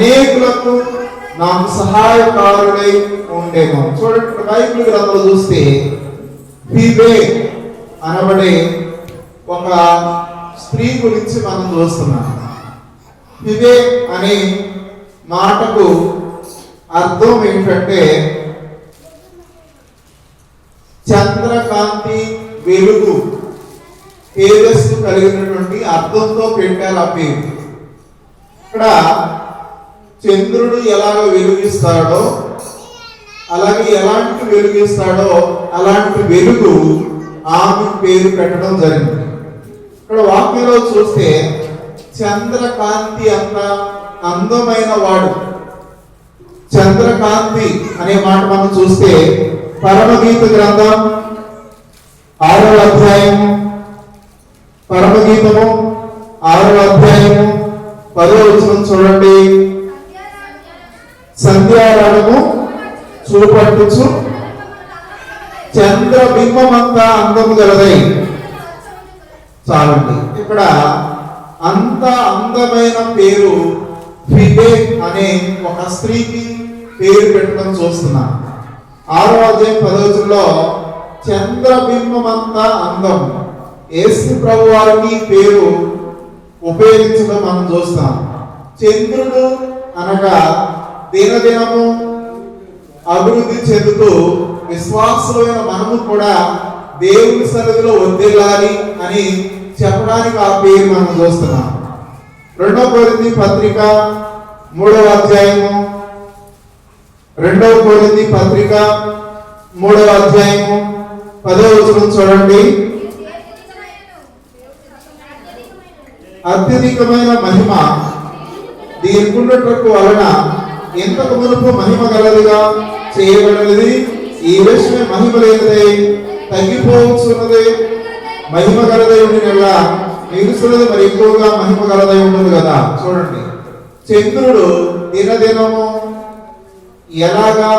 అనేకులకు నాకు సహాయకారుడై ఉండేను. చూడండి, బైబిల్ గ్రంథంలో చూస్తే ఫీబే అనబడే ఒక స్త్రీ గురించి మనం చూస్తున్నాం. ఫీబే అనే మాటకు అర్థం ఏంటంటే చంద్రకాంతి, వెలుగు, తేజస్సు కలిగినటువంటి అర్థంతో పెట్టారు ఆ పేరు. ఇక్కడ చంద్రుడు ఎలాగ వెలుగిస్తాడో, అలాగే ఎలాంటి వెలుగిస్తాడో అలాంటి వెలుగు ఆమె పేరు పెట్టడం జరిగింది. ఇక్కడ వాక్యంలో చూస్తే చంద్రకాంతి అంత అందమైన వాడు. చంద్రకాంతి అనే మాట మనం చూస్తే పరమగీత గ్రంథం 6వ అధ్యాయము, పరమగీతము 6వ అధ్యాయము 10వ వచనం చూడండి. సంధ్యారాగము చూపట్టుచు చంద్రబింబమంతా అందము గలదై. చాలండి, ఇక్కడ అంత అందమైన పేరు ఫీబే అనే ఒక స్త్రీకి పేరు పెట్టడం చూస్తున్నాం. 6వ అధ్యాయం 10వ వచనంలో చంద్రబింబమంతా అందం, యేసు ప్రభు వారికి పేరు ఉపయోగించడం మనం చూస్తాం. చంద్రుడు అనగా దినదినము అభివృద్ధి చెందుతూ విశ్వాసులైన మనము కూడా దేవుని సన్నిధిలో వర్ధిల్లాలి అని చెప్పడానికి ఆ పేరు మనం చూస్తున్నాం. 2వ కొరింథీ పత్రిక 3వ అధ్యాయము, 2వ కొరింథీ పత్రిక 3వ అధ్యాయము 10వ వచనం చూడండి. అత్యధికమైన మహిమ దీనికుండటకు వలన ఇంతకు మునుపు మహిమ గలదిగా చేయబడినది, ఈ విషయమే మహిమ లేనిదే తగ్గిపోవచ్చున్నదే. మహిమ గలదై ఉండినలా నిలుసున్నది మరి ఎక్కువగా మహిమ గలదై ఉండదు కదా. చూడండి, చంద్రుడు దినదినము ఎలాగా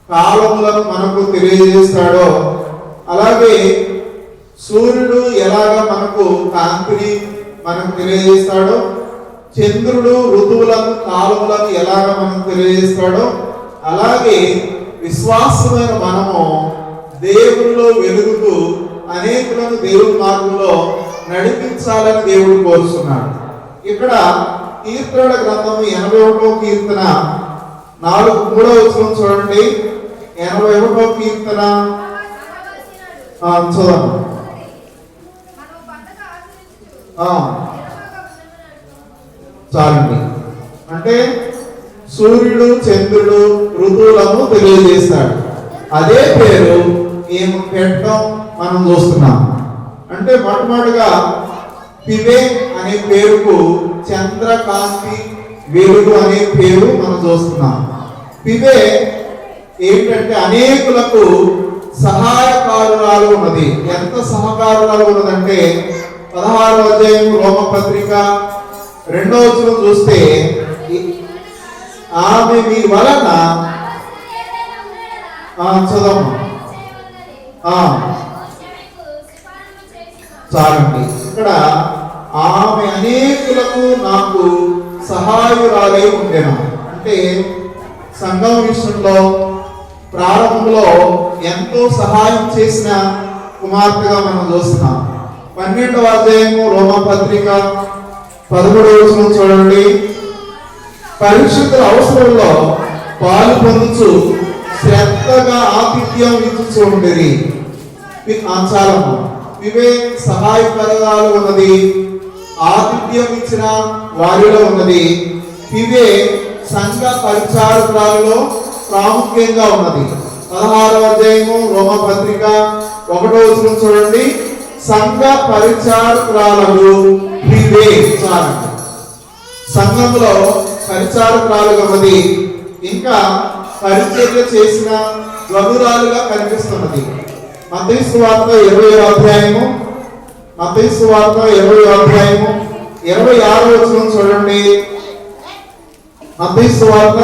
కాలములను మనకు తెలియజేస్తాడో, అలాగే సూర్యుడు ఎలాగా మనకు కాంతిని మనకు తెలియజేస్తాడో, చంద్రుడు ఋతువులను కాలములను ఎలాగా మనకు తెలియజేస్తాడో, అలాగే విశ్వాసమైన మనము దేవునిలో వెలుగుతూ అనేకులను దేవుని మార్గంలో నడిపించాలని దేవుడు కోరుతున్నాడు. ఇక్కడ కీర్తనల గ్రంథము 81వ కీర్తన 3వ వచనం చూడండి. 81వ కీర్తన చదవండి. చాలండి, అంటే సూర్యుడు చంద్రుడు ఋతువులను తెలియజేస్తాడు. అదే పేరు ఏం పెట్టడం మనం చూస్తున్నాం. అంటే మొట్టమొదటిగా ఫీబే అనే పేరుకు చంద్రకాంతి, వెలుగు అనే పేరు మనం చూస్తున్నాం. ఫీబే ఏంటంటే అనేకులకు సహాయకారురాలు ఉన్నది. ఎంత సహకారురాలు ఉన్నదంటే 16వ అధ్యాయం రోమపత్రిక 2వ వచనం చూస్తే ఆమె మీ వలన చదవమ్మా. చాలండి, ఇక్కడ ఆమె అనేకులకు నాకు సహాయురాలై ఉండెను. అంటే సంఘం విషయంలో ప్రారంభంలో ఎంతో సహాయం చేసిన కుమార్తెగా మనం చూస్తున్నాం. 12వ అధ్యాయము రోమపత్రిక 13వ వచనం చూడండి. పరిశుద్ధుల అవసరంలో పాలు పొందుచు శ్రద్ధగా ఆతిథ్యం ఇచ్చుచూ ఉండేది. చాలము, ఇవే సహాయకరాలు ఉన్నది, ఆతిథ్యం ఇచ్చిన వారిలో ఉన్నది. ఇవే సంఘ పరిచారకురాలలో ప్రాముఖ్యంగా ఉన్నది. 16వ అధ్యాయము రోమపత్రిక 1వ వచనం చూడండి. సంఘ పరిచారకురాలు ఇవే. చాలండి, సంఘంలో పరిచారకురాలుగా ఉన్నది. ఇంకా పరిచర్య చేసిన వధురాలుగా కనిపిస్తున్నది. మత్తయి సువార్త 20వ అధ్యాయము, మత్తయి సువార్త 20వ అధ్యాయము 26వ వచనం చూడండి. మత్తయి సువార్త,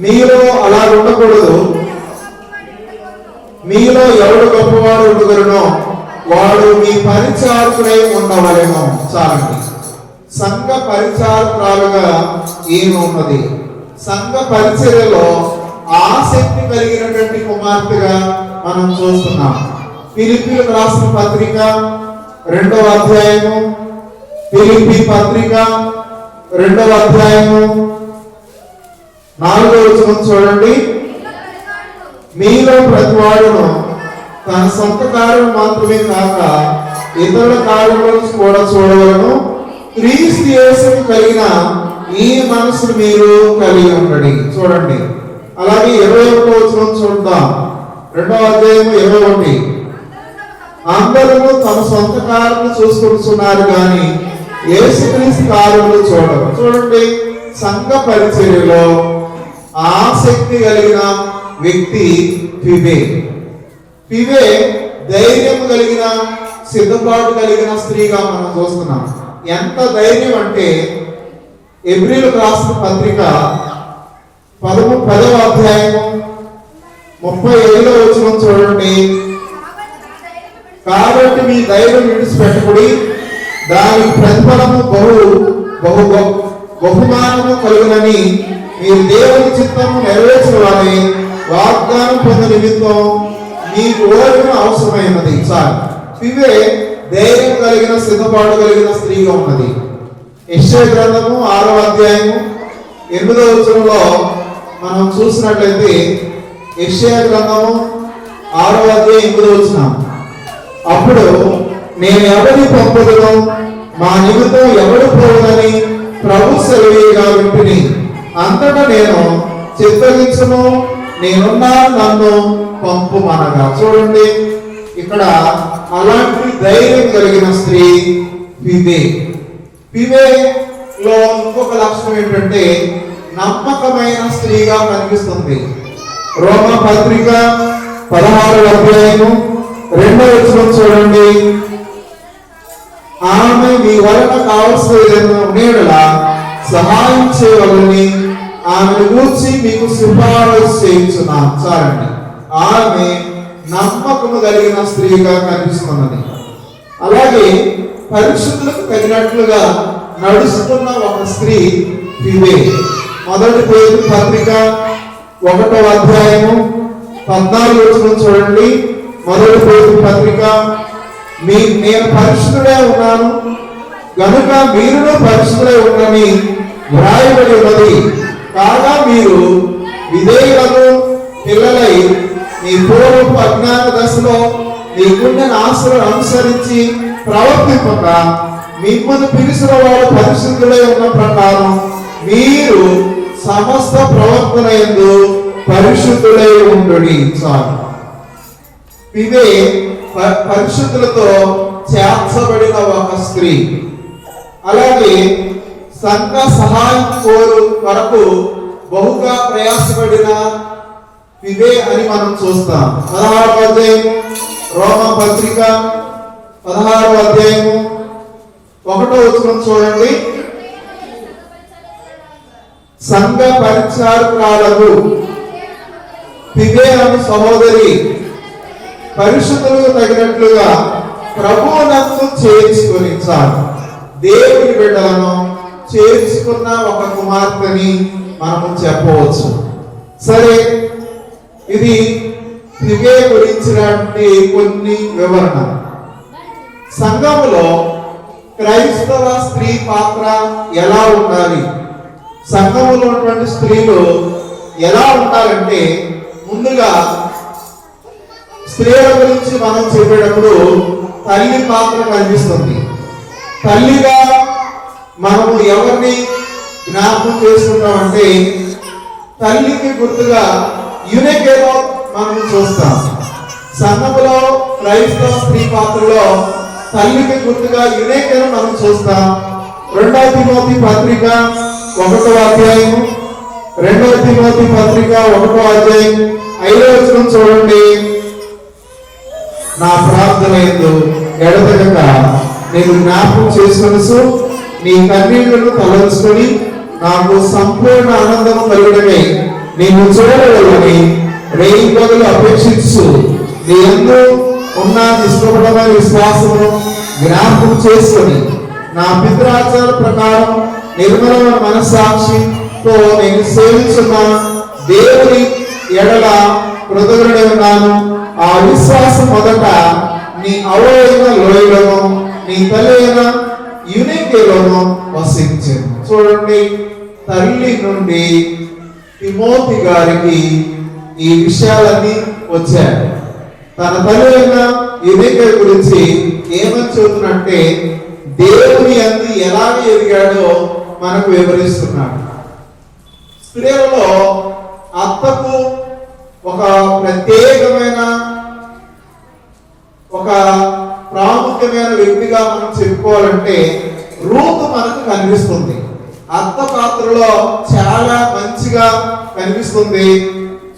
మీలో అలా ఉండకూడదు, మీలో ఎవడు గొప్పవాడు ఉండగలనో వాడు మీ పరిచారకుడై ఉండవలెను. చాలండి, సంఘ పరిచారకురాలుగా ఈమె ఉన్నది. సంఘ పరిచర్యలో ఆసక్తి కలిగినటువంటి కుమార్తెగా మనం చూస్తున్నాం. ఫిలిప్పీలకు రాసిన పత్రిక 2వ అధ్యాయము, ఫిలిప్పీ పత్రిక 2వ అధ్యాయము 4వ వచనం చూడండి. మీలో ప్రతివాడును తన సొంత కార్యం మాత్రమే కాక ఇతరుల కార్యములను కూడా చూడవలను. క్రీస్తు యేసుకు కలిగిన ఈ మనసును మీరు కలిగి ఉండండి. చూడండి. అలాగే 21వ వచనం చూద్దాం. 2వ అధ్యాయం 21. అందరూ తమ సొంత కార్యములు చూసుకుంటున్నారు కానీ యేసుక్రీస్తు కార్యములు చూడరు. చూడండి, సంఘ పరిచర్యలో ఆసక్తి కలిగిన వ్యక్తి ఫిబే. ఫిబే ధైర్యం కలిగిన, సిద్ధపాటు కలిగిన స్త్రీగా మనం చూస్తున్నాం. ఎంత ధైర్యం అంటే ఎబ్రీలకు రాసిన పత్రిక 10వ అధ్యాయం 37వ వచనం చూడండి. కాబట్టి మీ ధైర్యం విడిచిపెట్టకుడి, దానికి ప్రతిఫలము బహుమానము కలుగునని మీరు దేవుని చిత్తము నెరవేర్చిన వారి వాగ్దానం పొంద నిమిత్తం మీకు ఓర్మ అవసరమైనది. చాలు. ఇవే ధైర్యం కలిగిన, సిద్ధపాటు కలిగిన స్త్రీగా ఉన్నది. యెషయా గ్రంథము 6వ అధ్యాయము 8వ వచనంలో మనం చూసినట్లయితే, యెషయా గ్రంథము 6వ అధ్యాయం 8వ వచనం, అప్పుడు నేను ఎవరిని పంపుదును, మా నిమిత్తం ఎవడు పోవునని ప్రభు సెలవీగా వింటిని. అంతటా నేను చిత్తగించును, నేనున్నా, నన్ను పంపుమనగా. చూడండి, ఇక్కడ అలాంటి ధైర్యం కలిగిన స్త్రీ ఫిబే. ఫిబేలో ఇంకొక లక్షణం ఏంటంటే నమ్మకమైన స్త్రీగా కనిపిస్తుంది. రోమా పత్రిక 16వ అధ్యాయము 2వ వచనం చూడండి. ఆమె మీ వలన కావలసిన ఉండేలా సహాయం చేయవాలని ఆమెను గూర్చి మీకు సిఫారసు చేయించున్నాం. చాలండి, ఆమె నమ్మకము కలిగిన స్త్రీగా కనిపిస్తున్నది. అలాగే పరిశుద్ధులకు తగినట్లుగా నడుస్తున్న ఒక స్త్రీ ఫిబే. మొదటి పేతురు పత్రిక 1వ అధ్యాయము 14వ వచనం చూడండి. మొదటి పేతురు పత్రిక, నేను పరిశుద్ధుడే ఉన్నాను గనుక మీరును పరిశుద్ధులై ఉండని వ్రాయబడి ఉన్నది. కాగా మీరు విధేయులను పిల్లలై మీ పూర్వపు అజ్ఞాన దశలో మీకున్న ఆశలను అనుసరించి ప్రవర్తింపక మిమ్మల్ని పిలిచిన వాడు పరిశుద్ధులై ఉన్న ప్రకారం మీరు సమస్త ప్రవర్తన యందు పరిశుద్ధులై ఉండుడి. చాలు. ఇదే పరిశుద్ధులతో చేర్చబడిన ఒక స్త్రీ. అలాగే సంఘ సహాయం కోరు వరకు బహుగా ప్రయాసపడిన ఇదే అని మనం చూస్తాం. 16వ అధ్యాయం రోమా పత్రిక 16వ అధ్యాయము 1వ వచనం చూడండి. సంఘ పరిచారకురాలకు ఫిబే అను సహోదరి పరిశుద్ధులకు తగినట్లుగా ప్రభువునందు చేర్చుకొని, చాలు, దేవుని బిడ్డలను చేర్చుకున్న ఒక కుమార్తెని మనము చెప్పవచ్చు. సరే, ఇది ఫిబే గురించినటువంటి కొన్ని వివరణ. సంఘములో క్రైస్తవ స్త్రీ పాత్ర ఎలా ఉండాలి, సంఘములో ఉన్నటువంటి స్త్రీలు ఎలా ఉండాలంటే, ముందుగా స్త్రీల గురించి మనం చెప్పేటప్పుడు తల్లి పాత్ర కనిపిస్తుంది. తల్లిగా మనము ఎవరిని జ్ఞాపకం చేసుకుంటామంటే, తల్లికి గుర్తుగా యూనెకేలో మనం చూస్తాం. సంఘములో క్రైస్తవ స్త్రీ పాత్రలో తల్లికి గుర్తుగా యూనెకేను మనం చూస్తాం. 2వ తిమోతి పత్రిక 1వ అధ్యాయం 2వ తిమోతి పత్రిక 1వ అధ్యాయం 5వ వచనం చూడండి. నా ప్రార్థన యందు ఎడతెగక నేను జ్ఞాపకం చేసుకొనుచు నీ కన్నీళ్లను తలంచుకొని నాకు సంపూర్ణ ఆనందము కలుగుటకై నేను చూడగలని రేయి పగలు అపేక్షించు నీ యందు ఉన్న నిష్కపటమైన విశ్వాసమును జ్ఞాపకం చేసుకొని నా పితరాచార ప్రకారం నిర్మలమైన మనస్సాక్షితో నేను సేవించున్న దేవుని ఎడల కృతజ్ఞుడై ఉన్నాను. ఆ విశ్వాసం మొదట నీ అవ్వైన లోయలోను నీ తల్లి అయిన యూనికేలోను వసించాను. చూడండి, తల్లి నుండి తిమోతి గారికి ఈ విషయాలన్నీ వచ్చాయి. తన తల్లి అయిన యూనికే గురించి ఏమని చెబుతున్నంటే దేవుని అందు ఎలాగ ఎదిగాడో మనకు వివరిస్తున్నాడు. స్త్రీలలో అత్తకు ఒక ప్రత్యేకమైన ఒక ప్రాముఖ్యమైన వ్యక్తిగా మనం చెప్పుకోవాలంటే రూతు మనకు కనిపిస్తుంది. అత్త పాత్రలో చాలా మంచిగా కనిపిస్తుంది.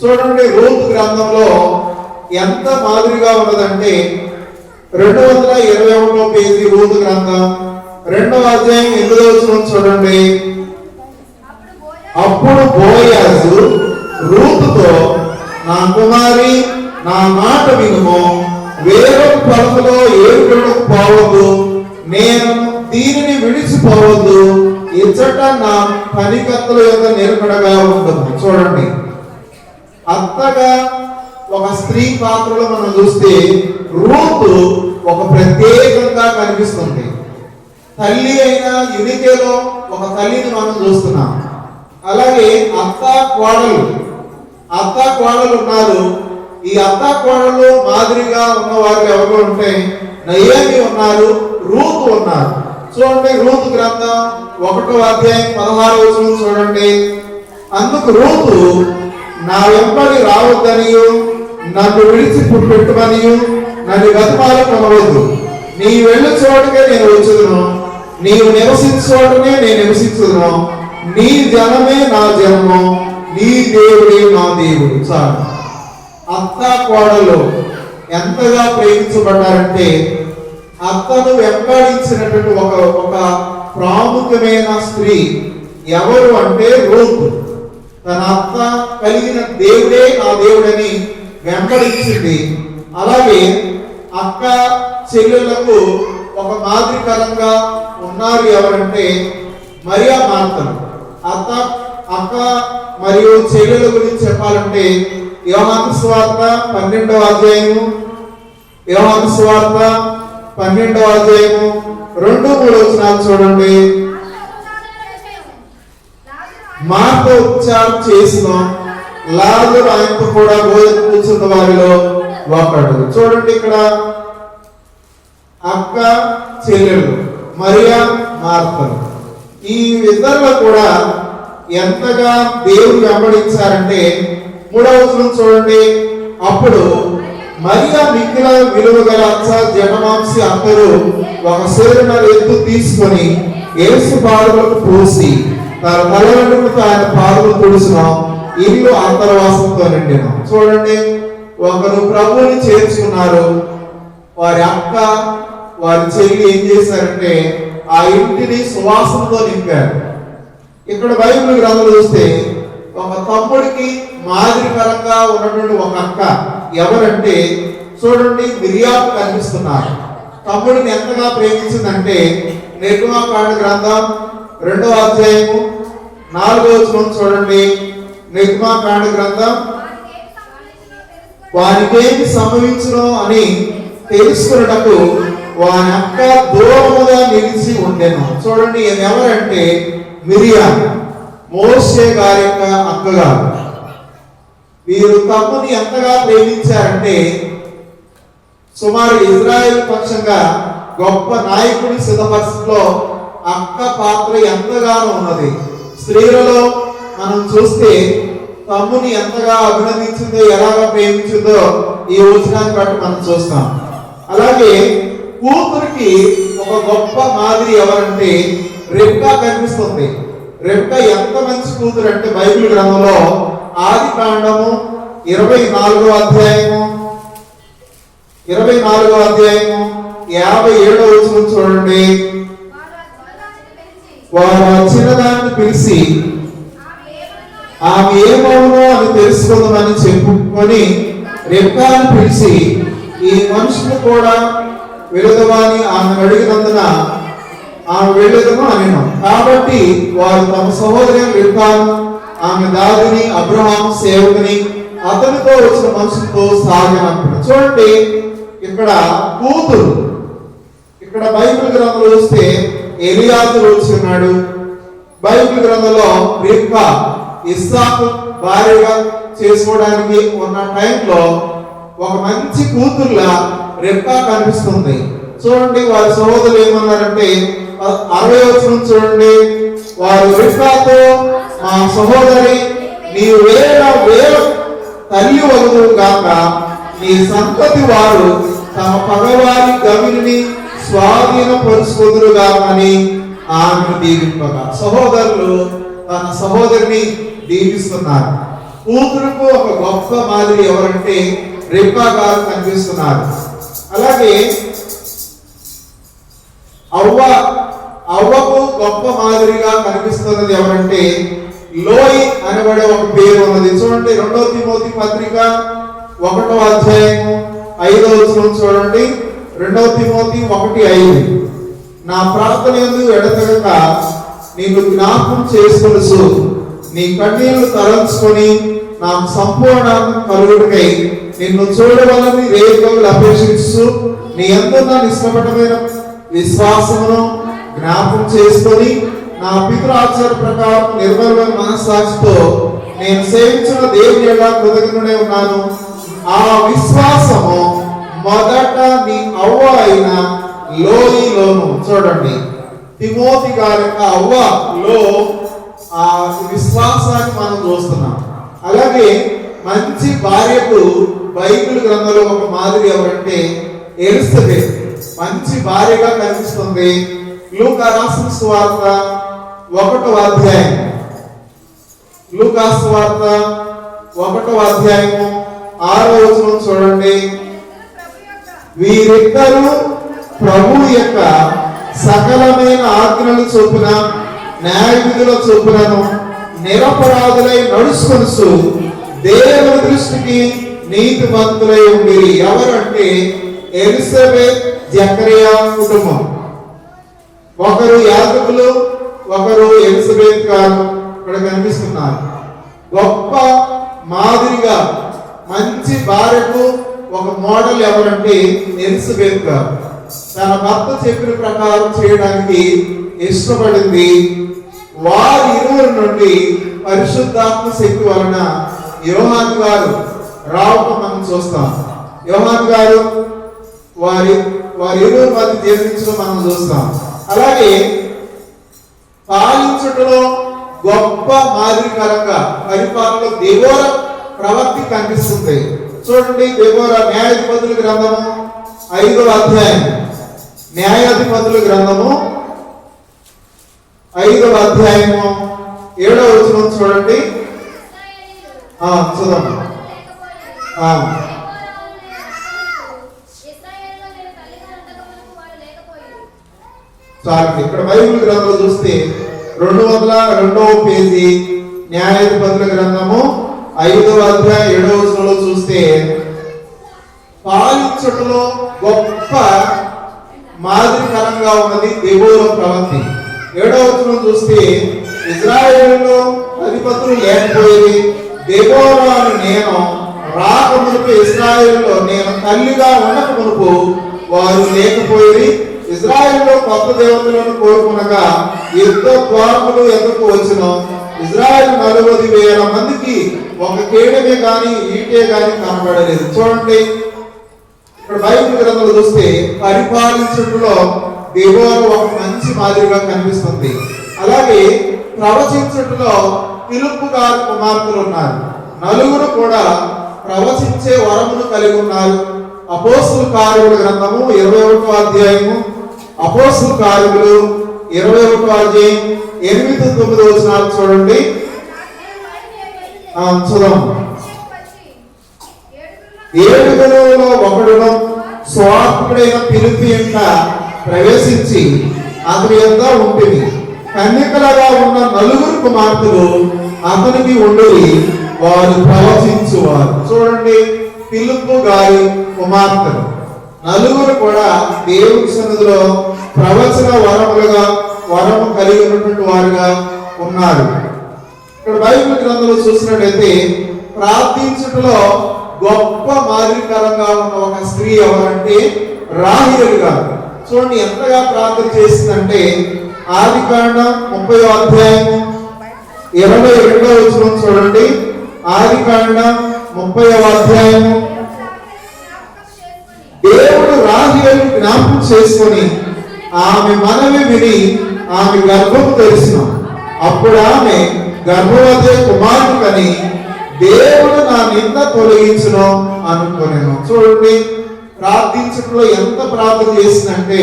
చూడండి, రూతు గ్రంథంలో ఎంత మాదిరిగా ఉన్నదంటే 221 పేజీ రూతు గ్రంథం 2వ అధ్యాయం 8వ వచనం చూడండి. అప్పుడు బోయాజు రూతుతో, నా కుమారి, నా మాట వినుము, వేరే పొలములో ఏడుకు పోవద్దు, నేను దీనిని విడిచిపోవద్దు, ఇచ్చట నా పనికత్తుల యొక్క నిలకడగా ఉండదు. చూడండి, అత్తగా ఒక స్త్రీ పాత్రలో మనం చూస్తే రూతు ఒక ప్రత్యేకంగా కనిపిస్తుంది. తల్లి అయిన యూనికేలో ఒక తల్లిని మనం చూస్తున్నాం. అలాగే అత్త కోడలు ఉన్నారు. ఈ అత్త కోడలు మాదిరిగా ఉన్నవారు ఎవరు ఉంటే నయోమి ఉన్నారు, రూతు ఉన్నారు. చూడండి, రూతు గ్రంథం 1వ అధ్యాయం 16వ వచనం చూడండి. అందుకు రూతు, నా వెంబడి రావద్దనియు నన్ను విడిచి పెట్టుమనియు నన్ను గతమాల కొనవద్దు, నీ వెళ్ళు చోటుకే నేను వచ్చుదును, నీవు నివసించు చోటనే నేను నివసించుదును, నీ జనమే నా జనము, నీ దేవుడే నా దేవుడు. చాలు. అత్త కోడలు ఎంతగా ప్రేమించబడ్డారంటే అత్తను వెంబడించినటువంటి ఒక ప్రాముఖ్యమైన స్త్రీ ఎవరు అంటే రూతు. తన అత్త కలిగిన దేవుడే నా దేవుడని వెంబడించింది. అలాగే అక్క చెల్లెళ్లకు ఒక మాదిరికరంగా ఉన్నారు ఎవరంటే మరియా మార్తలు. అక్క మరియు చెల్లెల గురించి చెప్పాలంటే యోహాను సువార్త 12వ అధ్యాయము 2-3 వచనాలు చూడండి. మార్త ఉపచారం చేసిన లాజరు ఆయనతో కూడా భోజనం కూర్చున్న వారిలో ఒకడు. చూడండి, ఇక్కడ అక్క చెల్లెలు మరియా మార్తలు ఈ ఇద్దరులో కూడా ఎంతగా దేవుడు వెంబడించారంటే 3వ వచనం చూడండి. అప్పుడు మరియా మిక్కిల విలువ గల అచ్చ జనమాంసి అందరూ ఒక సేరున ఎత్తు తీసుకొని యేసు పాదములకు పోసి తన తల వెంట్రుకలతో ఆయన పాదములు తుడిసిన ఇల్లు అంతర్వాసంతో నిండిన. చూడండి, ఒకరు ప్రభువుని చేర్చుకున్నారు. వారి అక్క వారి చెల్లి ఏం చేశారంటే ఆ ఇంటిని సువాసనతో నింపారు. ఇక్కడ బైబిల్ గ్రంథంలో చూస్తే ఒక తమ్ముడికి మాదిరికరంగా ఉన్నటువంటి ఒక అక్క ఎవరంటే చూడండి, మిరియాము కనిపిస్తున్నారు. తమ్ముడిని ఎంతగా ప్రేమించిందంటే నిర్గమకాండ గ్రంథం 2వ అధ్యాయము 4వ వచనం చూడండి. నిర్గమకాండ గ్రంథం వానికేమి సంభవించునో అని తెలుసుకున్నటకు వాని అక్క దూరముగా నిలిచి ఉండెను. చూడండి, ఈమె ఎవరంటే మిరియాము, మోషే గారి యొక్క అక్కగారు. వీరు తమ్ముని ఎంతగా ప్రేమించారంటే సుమారు ఇజ్రాయెల్ పక్షంగా గొప్ప నాయకుడి సిద్ధపరిస్థితిలో అక్క పాత్ర ఎంతగానో ఉన్నది. స్త్రీలలో మనం చూస్తే తమ్ముని ఎంతగా అభినందించిందో, ఎలాగా ప్రేమించిందో ఈ వచనాన్ని బట్టి మనం చూస్తాం. అలాగే కూతురికి ఒక గొప్ప మాదిరి ఎవరంటే రెబ్కా కనిపిస్తుంది. రెబ్కా ఎంత మంచి కూతురు అంటే బైబిల్ గ్రంథంలో ఆదికాండము 24వ అధ్యాయము 57వ వచనం చూడండి. వారు చిన్నదాన్ని పిలిచి ఆమె ఏమవునో అని తెలుసుకుందామని చెప్పుకొని రెబ్కాను పిలిచి ఈ మనుషులు కూడా విలుదవాని ఆమె అడిగినందున ఆమె వెళ్ళేదను అనేను. కాబట్టి వారు తమ సహోదరి రిబ్కాను, ఆమె దాదిని, అబ్రహాము సేవకుని, అతనితో వచ్చిన మనుషులతో సాగినప్పుడు. చూడండి, ఇక్కడ కూతురు, ఇక్కడ బైబిల్ గ్రంథంలో చూస్తే ఎలియాజరు వచ్చినాడు. బైబిల్ గ్రంథంలో రిబ్కా ఇస్సాకు భార్యగా చేసుకోవడానికి ఉన్న టైంలో ఒక మంచి కూతుర్లా రిబ్కా కనిపిస్తుంది. చూడండి, వారి సహోదరులు ఏమన్నారంటే 60వ వచనం చూడండి, వారు రిబ్కాతో, మా సహోదరి నీవు వేల తల్లి వదువు గాక, నీ సంతతి వారు తమ పగవారి గవిని స్వాధీనపరుచుకొదురుగా అని ఆమెను దీవింపగా. సహోదరులు తన సహోదరిని దీవిస్తున్నారు. కూతురుకు ఒక గొప్ప మాదిరి ఎవరంటే రిబ్కా గారు కనిపిస్తున్నారు. అలాగే అవ్వకు గొప్ప మాదిరిగా కనిపిస్తున్నది ఎవరంటే లోయి అనబడే ఒక పేరు ఉన్నది. చూడండి, 2వ తిమోతి పత్రిక 1వ అధ్యాయం 5వ వచనం చూడండి. 2వ తిమోతి 1:5, నా ప్రార్థన యందు ఎడతెగక నీకు జ్ఞాపకం చేసుకొనుచు నీ కన్నీళ్లు తలంచుకొని నాకు సంపూర్ణ కలుగుటకై నిన్ను చూడవలని రేగలు అపేక్షించు నీ యందున్న నిష్కపటమైన విశ్వాసమును జ్ఞాపకం చేసుకొని నా పితృఆచార ప్రకారం నిర్మలమైన మనస్సాక్షితో నేను సేవించిన దేవుని ఎడల కృతజ్ఞుడై ఉన్నాను. ఆ విశ్వాసము మొదట నీ అవ్వ అయిన లోయలోను. చూడండి, తిమోతి గారి అవ్వలో ఆ విశ్వాసాన్ని మనం చూస్తున్నాం. అలాగే మంచి భార్యకు బైబిల్ గ్రంథంలో ఒక మాదిరి ఎవరంటే ఎలిజబెత్ మంచి భార్యగా కనిపిస్తుంది. లూకా రాసిన సువార్త 1వ అధ్యాయం, లూకా సువార్త 1వ అధ్యాయం 6వ వచనం చూడండి, వీరిద్దరూ ప్రభు యొక్క సకలమైన ఆజ్ఞలు చొప్పున న్యాయ విధుల చొప్పునను నిరపరాధులై నడుచుకొనుచు దేవుని దృష్టికి నీతిమంతులై ఉండిరి. ఎవరంటే ఎలిజబెత్ జకరియా కుటుంబం. ఒకరు యాజకులు, ఒకరు ఎలిజబెత్ గారు ఇక్కడ కనిపిస్తున్నారు. గొప్ప మాదిరిగా మంచి భార్యకు ఒక మోడల్ ఎవరంటే ఎలిజబెత్ గారు. తన భర్త చెప్పిన ప్రకారం చేయడానికి ఇష్టపడింది. వారి ఇరువురి నుండి పరిశుద్ధాత్మ శక్తి వలన యోహాను గారు రావటం మనం చూస్తాం. యోహాను గారు వారి ఇరువురి మధ్య జీవించడం మనం చూస్తాం. అలాగే పాలించుటలో గొప్ప మాదిరికరంగా పరిపాలనలో దెబోరా ప్రవక్తి కనిపిస్తుంది. చూడండి, దెబోరా న్యాయాధిపతుల గ్రంథము 5వ అధ్యాయం, న్యాయాధిపతుల గ్రంథము 5వ అధ్యాయము 7వ వచనం చూడండి. చూద్దాం. చాలు. ఇక్కడ బైబిల్ గ్రంథంలో చూస్తే 202వ పేజీ న్యాయాధిపతుల గ్రంథము 5వ అధ్యాయం 7వ వచనంలో చూస్తే పాలించుటలో గొప్ప మాదిరికరంగా ఉన్నది దెబోరా ప్రవక్తి. 7వ వచనం చూస్తే ఇజ్రాయేలులో అధిపతులు లేకపోయేది, దెబోరాను నేను రాకమునుపు ఇజ్రాయేలులో నేను తల్లిగా ఉండక మునుపు వారు లేకపోయేది. ఇజ్రాయేలులో కొత్త దేవతలను కోరుకునగా యుద్ధ ద్వారములు ఎందుకు వచ్చిన ఇజ్రాయేల్ 40,000 మందికి ఒక కేడమే గాని ఈటే గాని కనబడలేదు. చూడండి, ఇక్కడ బైబిల్ గ్రంథంలో చూస్తే పరిపాలించుటలో దెబోరా ఒక మంచి మాదిరిగా కనిపిస్తుంది. అలాగే ప్రవచించుటలో ఫిలిప్పు గారి కుమార్తెలు ఉన్నారు. 4 కూడా ప్రవచించే వరమును కలిగి ఉన్నారు. అపోస్తుల కార్యముల గ్రంథము 21వ అధ్యాయము, అపోస్తుల కార్యములు 21వ అధ్యాయం 8-9 వచనాలు చూడండి. చూద్దాం. 7 ఒకడును స్వార్థుడైన ఫిలిప్పు ఇంట ప్రవేశించి అతని యొద్ద ఉంటుంది. కన్యకలుగా ఉన్న 4 కుమార్తెలు అతనికి ఉండి వారు ప్రవచించువారు. చూడండి, ఫిలిప్పు గారి కుమార్తెలు నలుగురు కూడా దేవుని సన్నిధిలో ప్రవచన వరము కలిగి ఉన్నటువంటి వారుగా ఉన్నారు. ఇక్కడ బైబిల్ గ్రంథంలో చూసినట్లయితే ప్రార్థించుటలో గొప్ప మాదిరికరంగా ఉన్న ఒక స్త్రీ ఎవరంటే రాహేలు గారు. చూడండి ఎంతగా ప్రార్థన చేసిందంటే ఆదికాండం 30వ అధ్యాయం 22వ వచనం చూడండి. ఆదికాండం 30వ అధ్యాయం దేవుడు రాహేలు జ్ఞాపకం చేసుకొని ఆమె మనవి విని ఆమె గర్భము తెరిచిన. అప్పుడు ఆమె గర్భవతి కుమారుడు కని దేవుడు నా నింద తొలగించును అనుకునేను. చూడండి ప్రార్థించడంలో ఎంత ప్రార్థన చేసిందంటే.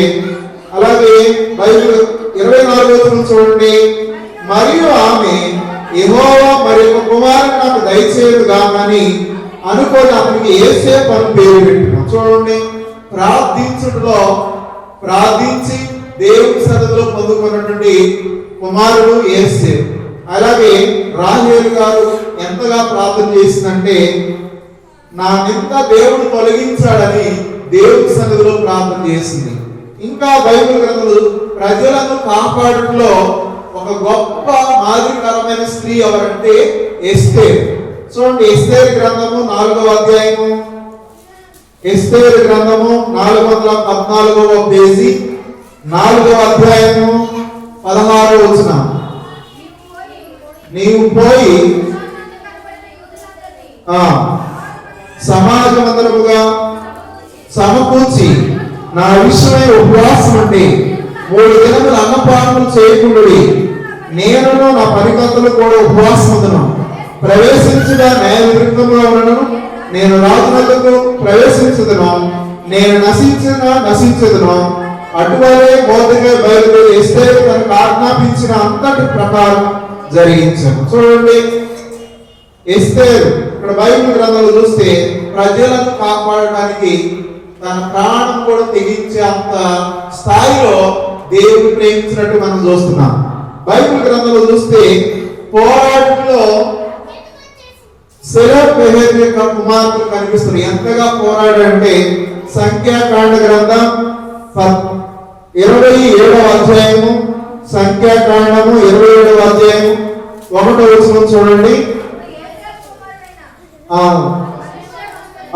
అలాగే బైబిల్ 24వ వచనం చూడండి. మరియు ఆమె యెహోవా మరి ఒక కుమారుడు నాకు దయచేయదు గాని అనుకొని అతనికి యోసేపు అని పేరు పెట్టినాం. చూడండి ప్రార్థించడంలో ప్రార్థించి దేవుని సన్నిధిలో పొందుకున్నటువంటి కుమారుడు యోసేపు. అలాగే రాహేలు గారు ఎంతగా ప్రార్థన చేసిందంటే నా నింద దేవుడు తొలగించాడని దేవుని సన్నిధిలో ప్రార్థన చేసింది. ఇంకా బైబిల్ గ్రంథంలో ప్రజలను కాపాడటంలో ఒక గొప్ప మాదిరికరమైన స్త్రీ ఎవరంటే ఎస్తేరు. చూడండి ఎస్తేరు గ్రంథము 4వ అధ్యాయము, ఎస్తేరు గ్రంథము 414వ పేజీ, 4వ అధ్యాయము 16వ వచనం. నీవు పోయి సమాజమందరముగా సమకూర్చి నా విషయమై ఉపవాసం ఉండి 3 దినములు అన్నపానములు చేయకుండుడి. నేనును నా పనికత్తులు కూడా ఉపవాసం ఉందును. ప్రవేశించుట న్యాయ విరుద్ధముగా ఉన్నను. నేను రాజునకు ప్రవేశించుదును. నేను నశించుదును. అటువలే మోదగా బయలుదేరి ఎస్తేరు తనకు ఆజ్ఞాపించిన అంతటి ప్రకారం జరిగించాను. చూడండి ఎస్తేరు ఇక్కడ బైబిల్ గ్రంథంలో చూస్తే ప్రజలను కాపాడడానికి తన ప్రాణం కూడా తెగించే అంత స్థాయిలో దేవుడు ప్రేమించినట్టు మనం చూస్తున్నాం. బైబిల్ గ్రంథంలో చూస్తే పోరాటంలో సెలెహ్ యొక్క కుమార్తెలు కనిపిస్తుంది. ఎంతగా పోరాడంటే సంఖ్యాకాండ గ్రంథం 27వ అధ్యాయము, సంఖ్యాకాండము 27వ అధ్యాయము 1వ వచనం చూడండి.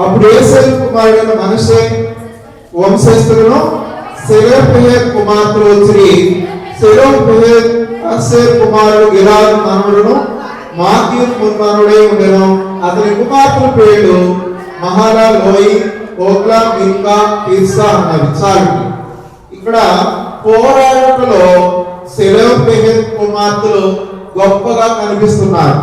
అప్పుడు యోసేపు కుమారుడైన మనష్షే వంశస్థులను సెలెహ్ కుమార్తెలు వచ్చి సెలెహ్ అస్సేరు కుమారుడు గిలాదు మనవడును మాకీరు మున్మనుడై ఉండెను. అతని కుమార్తెల పేర్లు మహాలా, లోయి, ఓగ్లా, మిల్కా, తిర్సా అన్నవి. చాలు ఇక్కడ పోరాటంలో సెలెహ్ కుమార్తెలు గొప్పగా కనిపిస్తున్నారు.